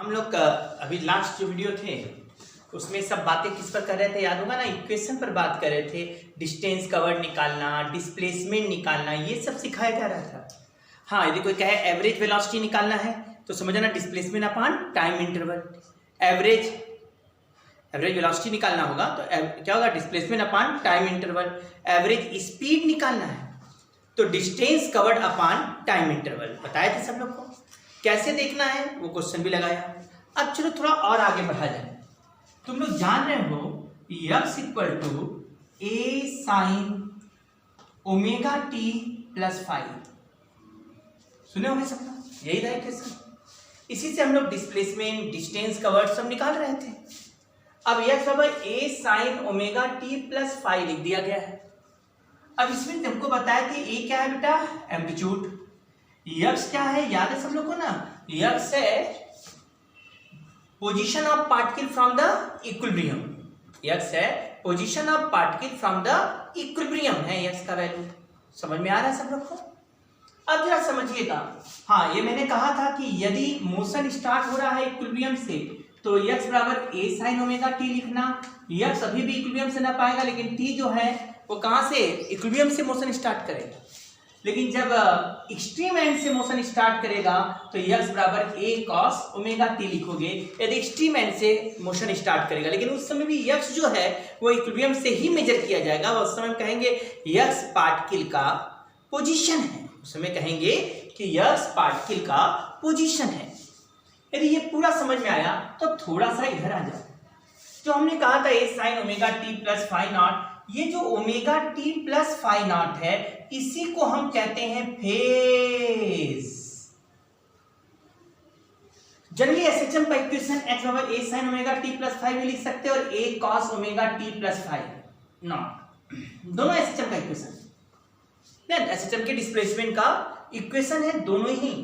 हम लोग अभी लास्ट जो वीडियो थे उसमें सब बातें किस पर कर रहे थे, याद होगा ना, इक्वेशन पर बात कर रहे थे। डिस्टेंस कवर्ड निकालना, डिस्प्लेसमेंट निकालना, ये सब सिखाया जा रहा था। हाँ, यदि कोई कहे एवरेज वेलोसिटी निकालना है तो समझना displacement upon time interval. Average velocity निकालना होगा तो क्या होगा, displacement upon time interval. Average speed निकालना है तो distance covered upon time interval. बताए थे सब लोग को कैसे देखना है, वो क्वेश्चन भी लगाया। अब चलो थोड़ा और आगे बढ़ा जाए। तुम लोग जान रहे हो x equal to a sine omega t plus five, सुने होंगे सब लोग, यही था इक्वेशन। इसी से हम लोग डिस्प्लेसमेंट, डिस्टेंस कवर्ड सब निकाल रहे थे। अब x बराबर a sine omega t plus five लिख दिया गया है। अब इसमें तुमको बताया कि a क्या है बेटा, एम्पलीट्यूड। x क्या है, याद है सब लोग को ना, x है position of particle from the equilibrium. x है position of particle from the equilibrium है x का वैल्यू। समझ में आ रहा है सब लोग को। अब जरा समझिएगा, हाँ ये मैंने कहा था कि यदि मोशन स्टार्ट हो रहा है इक्विलिब्रियम से तो x बराबर a साइन ओमेगा टी लिखना। x अभी भी इक्विलिब्रियम से ना पाएगा, लेकिन t जो है वो कहाँ से, इक्विलिब्रियम से मोशन स्टार्ट करेगा। लेकिन जब एक्सट्रीम एंड से मोशन स्टार्ट करेगा तो x बराबर a cos ओमेगा टी लिखोगे, यदि एक्सट्रीम एंड से मोशन स्टार्ट करेगा। लेकिन उस समय भी x जो है वो इक्विलिब्रियम से ही मेजर किया जाएगा। उस समय कहेंगे x पार्टिकल का पोजीशन है, उस समय कहेंगे कि x पार्टिकल का पोजीशन है। यदि ये पूरा समझ में आया तो थोड़ा सा इधर आ जाओ। जो हमने कहा था a sine omega t plus five not, ये जो omega t plus five not है इसी को हम कहते हैं फेज। जनरली एसएचएम का इक्वेशन x बराबर a sin omega t plus five लिख सकते हैं और a cos omega t plus five not, दोनों एसएचएम का इक्वेशन। एसएचएम के डिस्प्लेसमेंट का इक्वेशन है दोनों ही।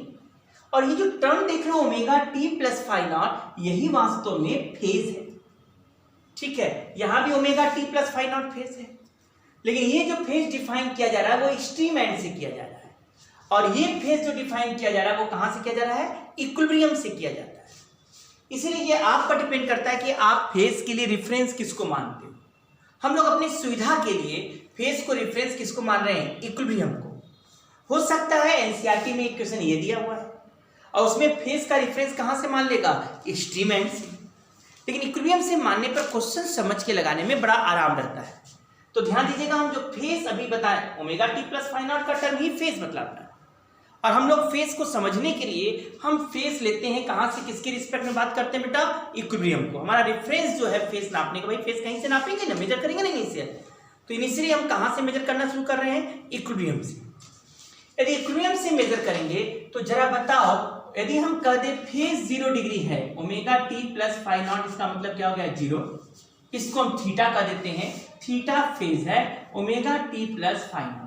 और ये जो टर्म देख रहे हो omega t plus five not, यही वास्तव में फेज है। ठीक है, यहां भी omega t plus five not phase है, लेकिन ये जो फेज डिफाइन किया जा रहा है वो एक्सट्रीम एंड से किया जा रहा है। और ये फेज जो डिफाइन किया जा रहा है वो कहां से किया जा रहा है, इक्विलिब्रियम से किया जाता है। इसीलिए ये आप पर डिपेंड करता है कि आप फेज के लिए रेफरेंस किसको मानते हो। हम लोग अपनी सुविधा के लिए फेज को रेफरेंस किसको मान रहे हैं, इक्विलिब्रियम को। हो सकता है एनसीईआरटी में इक्वेशन ये दिया हुआ है और उसमें फेज का रेफरेंस कहां से मान लेगा, एक्सट्रीम एंड से। लेकिन इक्विलिब्रियम से मानने पर क्वेश्चन समझ के लगाने में बड़ा आराम रहता है। तो ध्यान दीजिएगा, हम जो फेज अभी बताएं omega t plus five not का टर्म ही फेज बतलाता है। और हम लोग फेज को समझने के लिए हम फेज लेते हैं कहां से, किसके रिस्पेक्ट में बात करते हैं बेटा, इक्विलिब्रियम को। हमारा रेफरेंस जो है फेज नापने का, भाई फेज कहीं से नापेंगे ना, मेजर करेंगे ना इनिशियल। तो इनिशियली हम कहां से मेजर करना शुरू कर रहे हैं, इक्विलिब्रियम से। यदि इक्विलिब्रियम से मेजर करेंगे तो जरा बताओ, यदि हम कह दे फेज 0 डिग्री है, omega t plus five not, इसका मतलब क्या हो गया, 0। इसको हम थीटा कह देते हैं, थीटा फेज है omega t plus five not.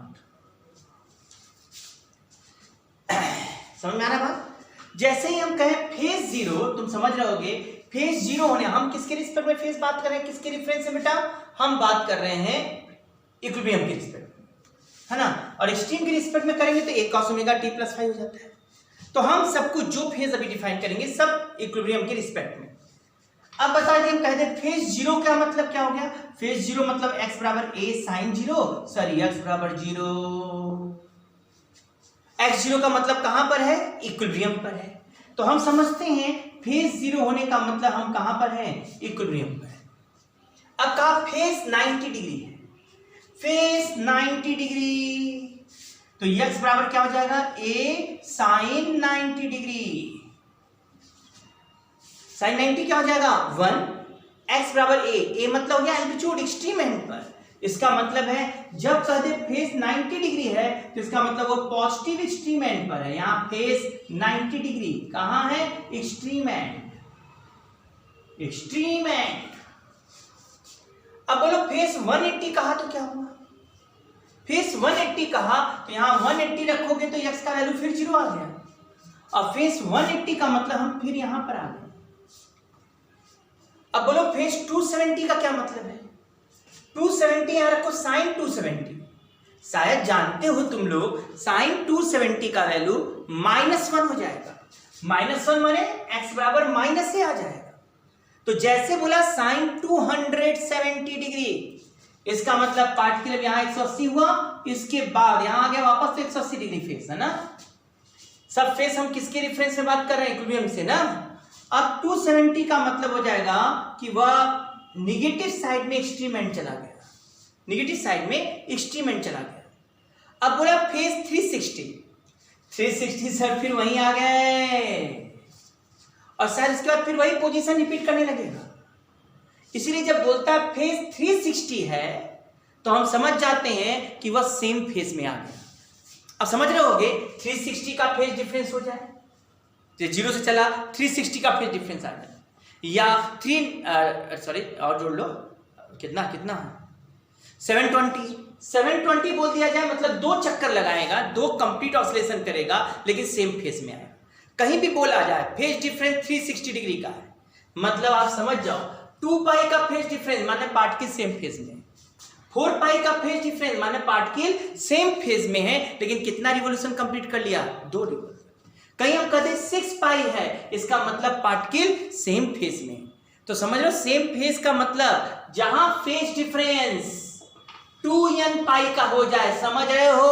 समझ में आ रहा बात। जैसे ही हम कहें फेज 0, तुम समझ रहोगे फेज 0 होने, हम किसके रिस्पेक्ट में फेज बात कर रहे हैं, किसके रेफरेंस से बेटा, हम बात कर रहे हैं इक्विलिब्रियम के रिस्पेक्ट में, है ना। और एक्सट्रीम के रिस्पेक्ट में करेंगे तो a cos omega t plus five हो जाता है। तो हम सबको जो फेज अभी डिफाइन करेंगे सब इक्विलिब्रियम के रिस्पेक्ट में। अब बता दिए, हम कहते हैं फेज 0 का मतलब क्या हो गया, फेज 0 मतलब x बराबर a साइन 0, सॉरी x बराबर 0। x 0 का मतलब कहां पर है, इक्विलिब्रियम पर है। तो हम समझते हैं फेज 0 होने का मतलब हम कहां पर हैं, इक्विलिब्रियम पर है। अब कहा फेज 90 डिग्री है, फेज 90 डिग्री, तो x बराबर क्या हो जाएगा, a साइन 90 डिग्री। साइन 90 क्या हो जाएगा, 1। x बराबर a मतलब हो गया एम्पलीट्यूड एक्सट्रीम एंड पर। इसका मतलब है जब कह दे फेज 90 डिग्री है तो इसका मतलब वो पॉजिटिव एक्सट्रीम एंड पर है। यहां फेज 90 डिग्री कहां है, एक्सट्रीम एंड, एक्सट्रीम एंड। अब बोलो फेज 180 कहा तो क्या हुआ, फेज 180 कहा तो यहां 180 रखोगे तो x का वैल्यू फिर 0 आ गया। अब फेज 180 का मतलब हम फिर यहां पर आ गए। अब बोलो फेज 270 का क्या मतलब है, 270 यहां रखो साइन 270। शायद जानते हो तुम लोग साइन 270 का वैल्यू -1 हो जाएगा। -1 माने x बराबर माइनस से आ जाएगा। तो जैसे बोला साइन 270 डिग्री, इसका मतलब पार्टिकल यहां 180 हुआ, इसके बाद यहां आ गया वापस तो 180 डिग्री फेस है ना। सब फेस हम किसके रेफरेंस में बात कर रहे हैं? इक्विलिब्रियम से ना। अब 270 का मतलब हो जाएगा कि वह निगेटिव साइड में एक्सट्रीम एंड चला गया, निगेटिव साइड में एक्सट्रीम एंड चला गया। अब बोला फेस 360 सर फिर वहीं आ गए और सर इसके बाद फिर वही पोजीशन रिपीट करने लगेगा। इसीलिए जब बोलता है फेस 360 है तो हम समझ जाते हैं कि वह सेम फेस में आ गया। अब समझ रहे होगे 360 का फेस डिफरेंस हो जाए, 0 से चला 360 का फेस डिफरेंस आ जाए, या और जोड़ लो कितना 720 बोल दिया जाए, मतलब 2 चक्कर लगाएगा, 2 कंप्लीट ऑसिलेशन करेगा लेकिन सेम फेस में आएगा। कहीं भी बोला जाए फेज डिफरेंस 360 डिग्री का है, मतलब आप समझ जाओ 2 पाई का फेज डिफरेंस माने पार्टिकल सेम फेज में, 4 पाई का फेज डिफरेंस माने पार्टिकल सेम फेज में है लेकिन कितना रिवॉल्यूशन कंप्लीट कर लिया? 2 रिवॉल्यूशन। कहीं हम कहते 6 पाई है, इसका मतलब पार्टिकल सेम फेज में। तो समझ लो सेम फेज का मतलब जहां फेज डिफरेंस 2n पाई का हो जाए, समझ रहे हो,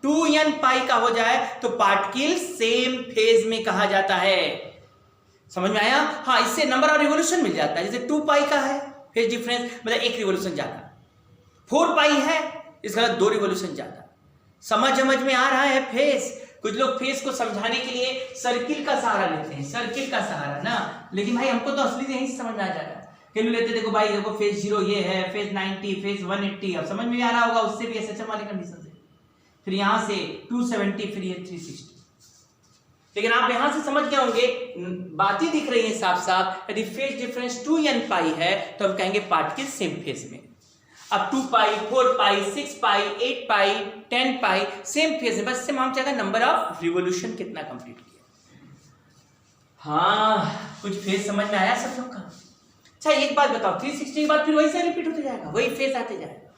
2n पाई का हो जाए तो पार्टिकल सेम फेज में कहा जाता है। समझ में आया? हाँ, इससे नंबर ऑफ रिवॉल्यूशन मिल जाता है। जैसे 2 पाई का है फेज डिफरेंस मतलब 1 रिवॉल्यूशन ज्यादा, 4 पाई है इसका 2 रिवॉल्यूशन ज्यादा। समझ में आ रहा है फेज? कुछ लोग फेज को समझाने के लिए सर्किल का सहारा लेते हैं, सर्किल का सहारा ना, लेकिन भाई हमको तो असली यहीं से समझ में आ जाएगा। क्यों लेते? देखो भाई, देखो फेज 0 ये है, फेज 90, फेज 180, अब समझ में आ रहा होगा उससे भी एसएचएम वाली कंडीशन से। फिर यहां से 270, फिर ये 360। लेकिन आप यहां से समझ गए होंगे, बातें दिख रही हैं साफ साफ। यदि फेज डिफरेंस 2n पाई है तो हम कहेंगे पार्टिकल सेम फेज में। अब 2 पाई, 4 पाई, 6 पाई, 8 पाई, 10 पाई सेम फेज में, बस इससे मालूम चलेगा नंबर ऑफ रिवॉल्यूशन कितना कंप्लीट किया। हाँ, कुछ फेज समझ में आया सब लोग का? अच्छा एक बात बताओ, 360 के बाद फिर वही से रिपीट होते जाएगा, वही फेज आते जाएगा।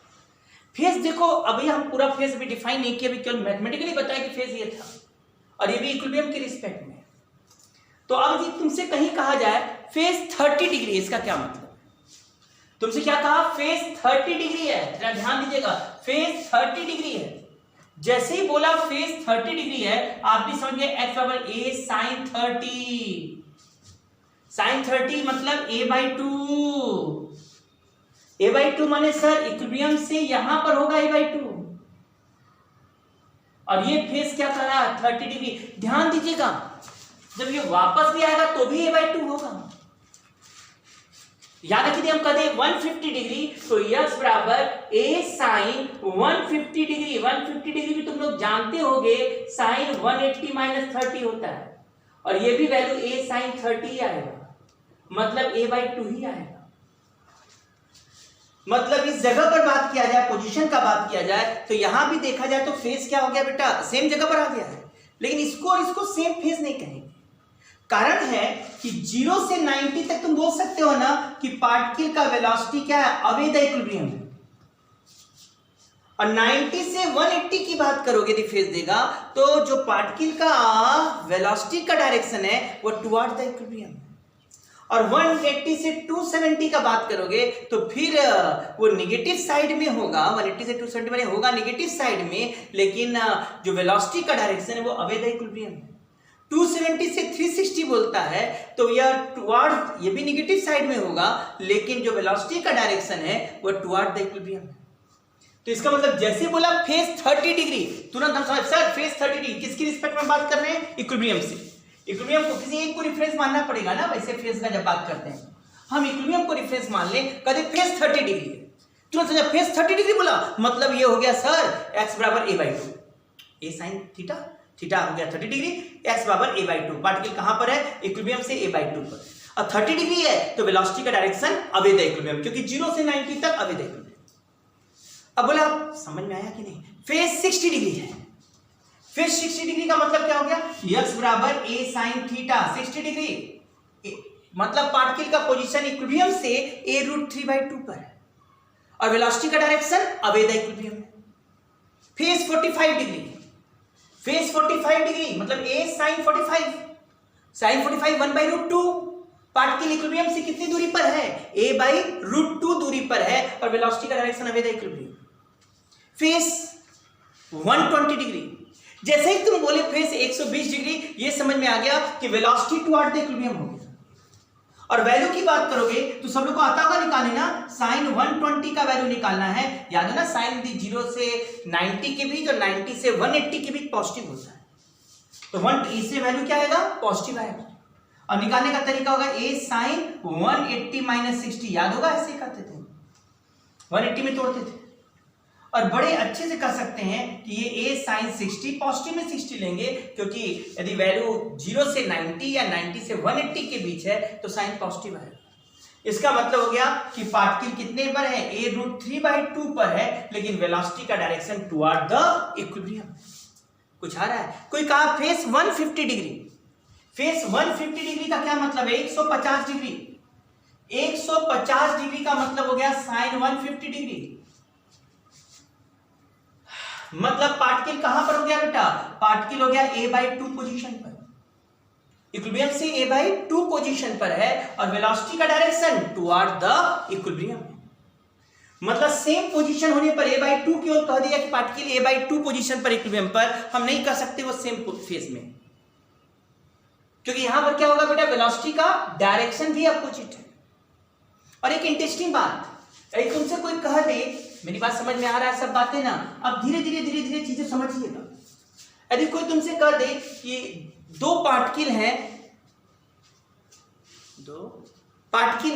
फेज देखो, अभी हम पूरा फेज भी डिफाइन नहीं किया, अभी केवल मैथमेटिकली बताया कि फेज ये था और ये भी इक्विलिब्रियम के रिस्पेक्ट में। तो अब यदि तुमसे कहीं कहा जाए फेज 30 डिग्री, इसका क्या मतलब? तुमसे क्या कहा? फेज 30 डिग्री है, जरा ध्यान दीजिएगा, फेज 30 डिग्री है। जैसे ही बोला फेज 30 डिग्री है, आप भी समझ गए x बराबर a sin 30। sin 30 मतलब a/2। a/2 माने सर इक्विलिब्रियम से यहां पर होगा a/2, और ये फेज क्या कर रहा है? 30 डिग्री। ध्यान दीजिएगा, जब ये वापस भी आएगा तो भी a/2 होगा। याद रखिए, हम कहते 150 डिग्री तो x बराबर a sin 150 डिग्री। 150 डिग्री भी तुम लोग जानते होगे sin 180 - 30 होता है, और ये भी वैल्यू a sin 30 आएगा, मतलब a/2 ही आएगा। मतलब इस जगह पर बात किया जाए, पोजीशन का बात किया जाए, तो यहां भी देखा जाए तो फेज क्या हो गया बेटा? सेम जगह पर आ गया है। लेकिन इसको और इसको सेम फेज नहीं कहेंगे। कारण है कि 0 से 90 तक तुम बोल सकते हो ना कि पार्टिकल का वेलोसिटी क्या है? अवे द इक्विलिब्रियम है। और 90 से 180 की बात करोगे यदि फेज देगा तो जो पार्टिकल का वेलोसिटी का डायरेक्शन है वो टुवर्ड द इक्विलिब्रियम है। और 180 से 270 का बात करोगे तो फिर वो निगेटिव साइड में होगा। 180 से 270 में होगा निगेटिव साइड में, लेकिन जो वेलोसिटी का डायरेक्शन है वो अवे द इक्विलिब्रियम है। 270 से 360 बोलता है तो यह टुवर्ड, ये भी निगेटिव साइड में होगा, लेकिन जो वेलोसिटी का डायरेक्शन है वो टुवर्ड द इक्विलिब्रियम है। तो इसका मतलब जैसे बोला फेज 30 डिग्री, तुरंत हम समझ सर फेज 30 डिग्री किसकी रिस्पेक्ट में बात कर रहे हैं? इक्विलिब्रियम से। इक्विलिब्रियम को किसी एक को रेफरेंस मानना पड़ेगा ना, वैसे फेज का जब बात करते हैं हम इक्विलिब्रियम को रेफरेंस मान लें, कहते फेज 30 डिग्री है, तुरंत जब फेज 30 डिग्री बोला मतलब ये हो गया सर x बराबर a/2, a sin theta, theta हो गया 30 डिग्री, x बराबर a/2। पार्टिकल कहां पर है? इक्विलिब्रियम से a/2 पर। अब 30 डिग्री है तो वेलोसिटी का डायरेक्शन अवे द इक्विलिब्रियम, क्योंकि 0 से 90 तक अवे द इक्विलिब्रियम। अब बोला समझ में आया कि नहीं? फेज 60 डिग्री है। फेज 60 डिग्री का मतलब क्या हो गया? x बराबर a sin थीटा 60 डिग्री, मतलब पार्टिकल का पोजीशन इक्विलिब्रियम से a√3/2 पर है और वेलोसिटी का डायरेक्शन अवे द इक्विलिब्रियम है। फेज 45 डिग्री, फेज 45 डिग्री मतलब a sin 45, sine 45 1/√2। Particle equilibrium से कितनी दूरी पर है? a/√2 दूरी पर है और वेलोसिटी का direction away the equilibrium. Face 120 degree. जैसे ही तुम बोले फेस 120 डिग्री, ये समझ में आ गया कि वेलोसिटी टुवर्ड द इक्विलिब्रियम हो गया। और वैल्यू की बात करोगे तो सब लोग को आता होगा निकालने ना, साइन 120 का वैल्यू निकालना है। याद है ना, साइन 0 से 90 के बीच और 90 से 180 के बीच पॉजिटिव होता है, तो 1 से वैल्यू क्या आएगा? पॉजिटिव आएगा। और निकालने का तरीका होगा a साइन 180 माइनस 60। याद होगा, ऐसे ही करते थे, 180 में तोड़ते थे। और बड़े अच्छे से कर सकते हैं कि ये a साइन 60 पॉजिटिव में 60 लेंगे, क्योंकि यदि वैल्यू 0 से 90 या 90 से 180 के बीच है तो साइन पॉजिटिव है। इसका मतलब हो गया कि पार्टिकल कितने पर है? a√3/2 पर है, लेकिन वेलोसिटी का डायरेक्शन टुवर्ड द इक्विलिब्रियम। कुछ आ रहा है? कोई कहा फेस 150 डिग्री। फेस 150 डिग्री का क्या मतलब है? 150 डिग्री। 150 डिग्री का मतलब हो गया साइन 150 डिग्री। मतलब पार्टिकल कहां पर हो गया बेटा? पार्टिकल हो गया a/2 पोजीशन पर, इक्विलिब्रियम से a/2 पोजीशन पर है और वेलोसिटी का डायरेक्शन टुवर्ड द इक्विलिब्रियम। मतलब सेम पोजीशन होने पर a/2 की ओर कह दिया कि पार्टिकल a/2 पोजीशन पर इक्विलिब्रियम पर, हम नहीं कह सकते वो सेम फेज में, क्योंकि यहां पर क्या होगा बेटा? वेलोसिटी का डायरेक्शन भी अपोजिट है। और एक इंटरेस्टिंग बात, यदि तुमसे कोई कह दे, मेरी बात समझ में आ रहा है सब बातें ना? अब धीरे धीरे चीजें समझिएगा। यदि कोई तुमसे कह दे कि दो पार्टिकल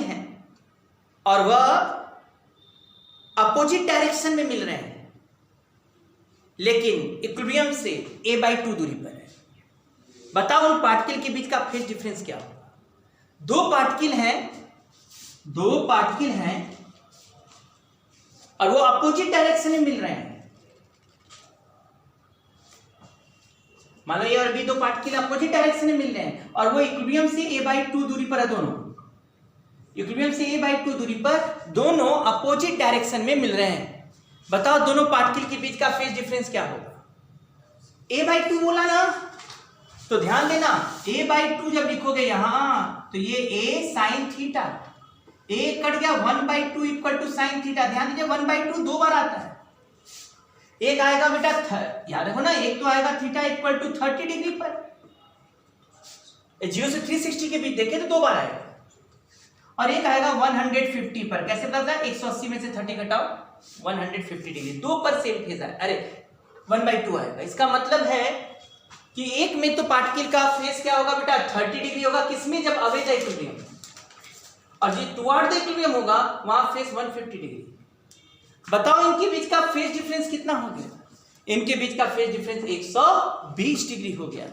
हैं और वह अपोजिट डायरेक्शन में मिल रहे हैं, लेकिन इक्विलिब्रियम से a/2 दूरी पर है, बताओ उन पार्टिकल के बीच का फेज डिफरेंस क्या होगा? दो पार्टिकल हैं और वो अपोजिट डायरेक्शन में मिल रहे हैं। मान लो ये और भी दो पार्टिकल अपोजिट डायरेक्शन में मिल रहे हैं और वो इक्विलिब्रियम से a/2 दूरी पर है। दोनों इक्विलिब्रियम से a/2 दूरी पर दोनों अपोजिट डायरेक्शन में मिल रहे हैं। बताओ दोनों पार्टिकल के बीच का फेज डिफरेंस क्या होगा? a/2 बोला ना, तो ध्यान देना, a/2 जब लिखोगे यहां तो ये a sine theta, a cut गया 1/2 इक्वल टू साइन थीटा। ध्यान दीजिए 1/2 दो बार आता है। एक आएगा बेटा याद रखो ना, एक तो आएगा थीटा इक्वल टू 30 डिग्री पर, 0 से 360 के बीच देखे तो दो बार आएगा, और एक आएगा 150 पर। कैसे पता था? 180 में से 30 घटाओ 150 डिग्री, दो पर सेम फेज है। अरे 1/2 आएगा। इसका मतलब है कि एक में तो पार्टिकल का फेज क्या होगा बेटा? 30 डिग्री होगा। किसमें? जब अवे द इक्विलिब्रियम, और जो टुवर्ड द इक्विलिब्रियम होगा वहां फेज 150 डिग्री। बताओ इनके बीच का फेज डिफरेंस कितना हो गया? इनके बीच का फेज डिफरेंस 120 डिग्री हो गया।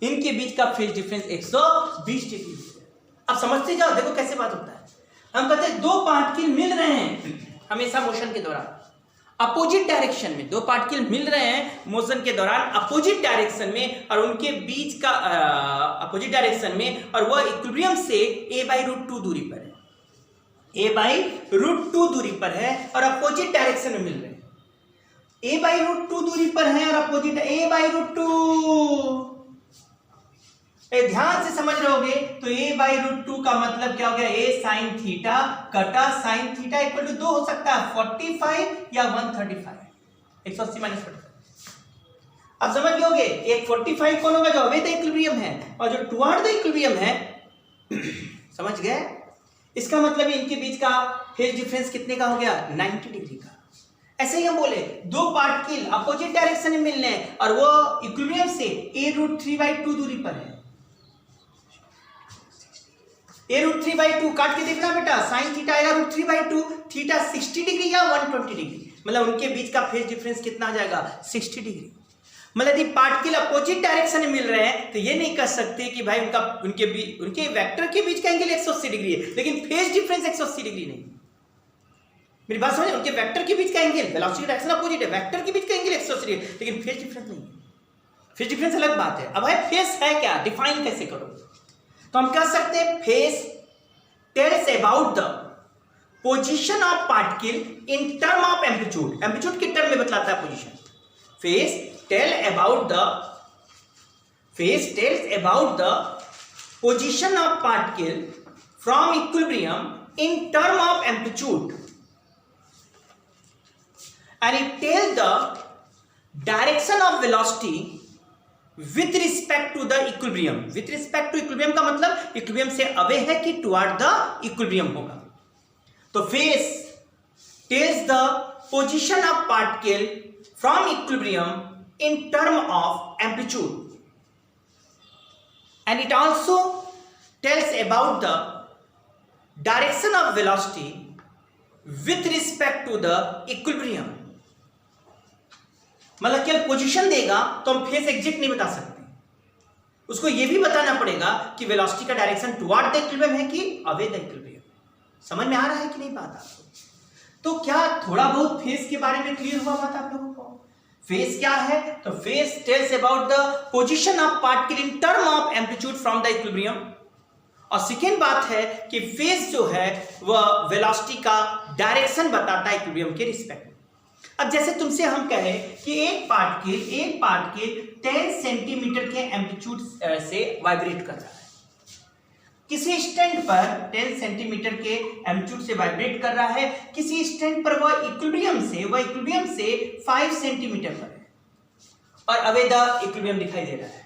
इनके बीच का फेज डिफरेंस 120 डिग्री हो गया। अब समझते जाओ, देखो कैसे बात होता है। हम कहते हैं दो पार्टिकल मिल रहे हैं हमेशा मोशन के दौरान अपोजिट डायरेक्शन में, दो पार्टिकल मिल रहे हैं मोशन के दौरान अपोजिट डायरेक्शन में, और उनके बीच का अपोजिट डायरेक्शन में, और वह इक्विलिब्रियम से a/√2 दूरी पर है, a/√2 दूरी पर है और अपोजिट डायरेक्शन में मिल रहे हैं। a/√2 दूरी पर है और अपोजिट a/√2। ध्यान से समझ रहोगे तो a/√2 का मतलब क्या हो गया? a साइन थीटा कटा साइन थीटा इक्वल टू 2 हो सकता है, 45 या 135, 180 माइनस 45। अब समझ गए, एक 45 कौन होगा? जो अवे द इक्विलिब्रियम है, और जो टुवर्ड द इक्विलिब्रियम है समझ गए? इसका मतलब इनके बीच का फेज डिफरेंस कितने का हो गया? 90 डिग्री का। ऐसे ही हम बोले दो पार्टिकल अपोजिट डायरेक्शन में मिलने हैं और वो इक्विलिब्रियम से a√3/2 दूरी पर है। a√3/2 काट के देखना बेटा, साइन थीटा आएगा √3/2, थीटा 60 डिग्री या 120 डिग्री, मतलब उनके बीच का फेज डिफरेंस कितना आ जाएगा? 60 डिग्री। मतलब यदि पार्टिकल अपोजिट डायरेक्शन में मिल रहे हैं तो ये नहीं कह सकते कि भाई उनके वेक्टर के बीच का एंगल 180 डिग्री है, लेकिन फेज डिफरेंस 180 डिग्री नहीं। मेरी बात समझे? उनके वेक्टर के बीच का एंगल, वेलोसिटी डायरेक्शन अपोजिट है, वेक्टर के बीच का एंगल 180 डिग्री, लेकिन फेज डिफरेंस नहीं है। फेज डिफरेंस अलग बात है। अब भाई फेज है क्या? डिफाइन कैसे करो? तो हम कह सकते हैं phase tells about the position of particle in term of amplitude. Amplitude के टर्म में बतलाता है position. Phase tells about the position of particle from equilibrium in term of amplitude, and it tells the direction of velocity with respect to the equilibrium. With respect to equilibrium का मतलब equilibrium से away है कि toward the equilibrium होगा. तो phase tells the position of particle from equilibrium in term of amplitude, and it also tells about the direction of velocity with respect to the equilibrium. मतलब केवल position देगा तो हम face exact नहीं बता सकते, उसको यह भी बताना पड़ेगा कि वेलोसिटी का डायरेक्शन टुवर्ड द इक्विलिब्रियम है कि अवे द इक्विलिब्रियम. समझ में आ रहा है कि नहीं बात आपको? तो क्या थोड़ा बहुत फेस के बारे में क्लियर हुआ बात आप लोगों को? फेस क्या है? तो face tells about the position of particle in term of amplitude from the equilibrium. और सेकेंड बात है कि फेस जो है वह वेलोसिटी का डायरेक्शन बताता है इक्विलिब्रियम के रिस्पेक्ट. अब जैसे तुमसे हम कहें कि एक पार्टिकल 10 सेंटीमीटर के एम्पलीट्यूड से वाइब्रेट कर रहा है, किसी स्टैंड पर 10 सेंटीमीटर के एम्पलीट्यूड से वाइब्रेट कर रहा है, किसी स्टैंड पर वह इक्विलिब्रियम से 5 सेंटीमीटर पर है और अवे द इक्विलिब्रियम दिखाई दे रहा है.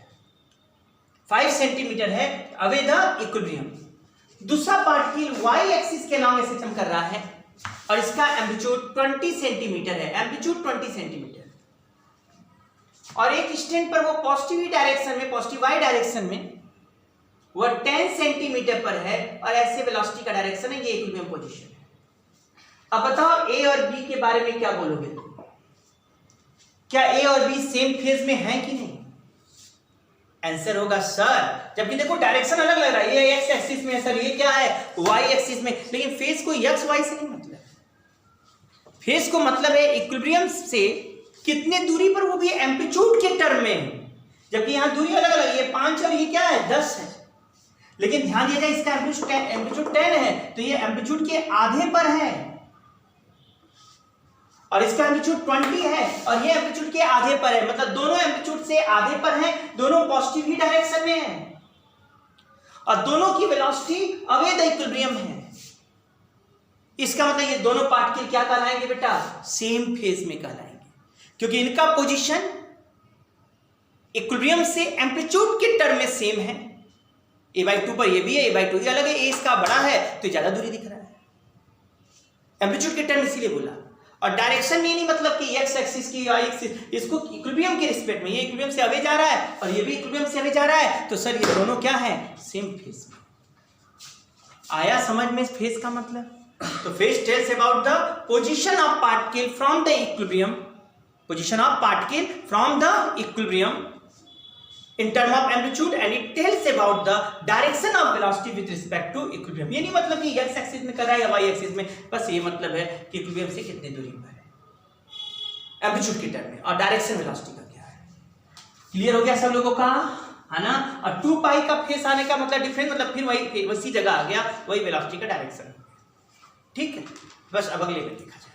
5 सेंटीमीटर है अवे द इक्विलिब्रियम. दूसरा पार्टिकल वाई एक्सिस के लॉन्ग ऐसे चम कर रहा है और इसका एम्पलीट्यूड 20 सेंटीमीटर है, एम्पलीट्यूड 20 सेंटीमीटर. और एक स्टैंड पर वो पॉजिटिव वाई डायरेक्शन में वो 10 सेंटीमीटर पर है और ऐसे वेलोसिटी का डायरेक्शन है, ये इक्विलिब्रियम पोजीशन है. अब बताओ ए और बी के बारे में क्या बोलोगे? क्या ए और बी सेम फेज में है कि नहीं? आंसर होगा सर, जबकि देखो डायरेक्शन अलग लग रहा है, ये एक्स एक्सिस में है सर, ये क्या है वाई एक्सिस में, लेकिन फेज को एक्स वाई से नहीं मतलब. फेज को मतलब है इक्विलिब्रियम से कितने दूरी पर, वो भी एम्पलीट्यूड के टर्म में, जबकि यहां दूरी अलग अलग, ये 5 और ये क्या है 10 है. लेकिन ध्यान दिया जाए इसका एम्पलीट्यूड 10 है तो ये एम्पलीट्यूड के आधे पर है और इसका एम्पलीट्यूड 20 है और ये एम्पलीट्यूड के आधे पर है, मतलब दोनों एम्पलीट्यूड से आधे पर हैं, दोनों पॉजिटिव ही डायरेक्शन में हैं और दोनों की वेलोसिटी अवे द इक्विलिब्रियम है. इसका मतलब ये दोनों पार्टिकल क्या कहलाएंगे बेटा? सेम फेज में कहलाएंगे, क्योंकि इनका पोजीशन इक्विलिब्रियम से एम्पलीट्यूड के टर्म में सेम है. a/2 पर ये भी है, a/2 ये अलग है, a इसका बड़ा है तो ज्यादा दूरी दिख रहा है, एम्पलीट्यूड के टर्म इसीलिए बोला. और डायरेक्शन में नहीं मतलब कि एक्स एक्सिस की वाई एक्सिस, इसको इक्विलिब्रियम के रिस्पेक्ट में, ये इक्विलिब्रियम से अवे जा रहा है और ये भी इक्विलिब्रियम से अवे जा रहा है, तो सर ये दोनों क्या है? सेम फेज में. आया समझ में फेज का मतलब? तो phase tells about the position of particle from the equilibrium, position of particle from the equilibrium in term of amplitude, and it tells about the direction of velocity with respect to equilibrium. ये नहीं मतलब कि x axis में कर रहा है या y axis में, बस ये मतलब है कि इक्विलिब्रियम से कितने दूरी पर है एम्पलीट्यूड के टर्म में और डायरेक्शन वेलोसिटी का क्या है. क्लियर हो गया सब लोगों का, है ना? और 2 पाई का फेस आने का मतलब डिफरेंस, मतलब फिर वही उसी जगह आ गया, वही वेलोसिटी का डायरेक्शन. ठीक है, बस अब अगले में देखा जाए.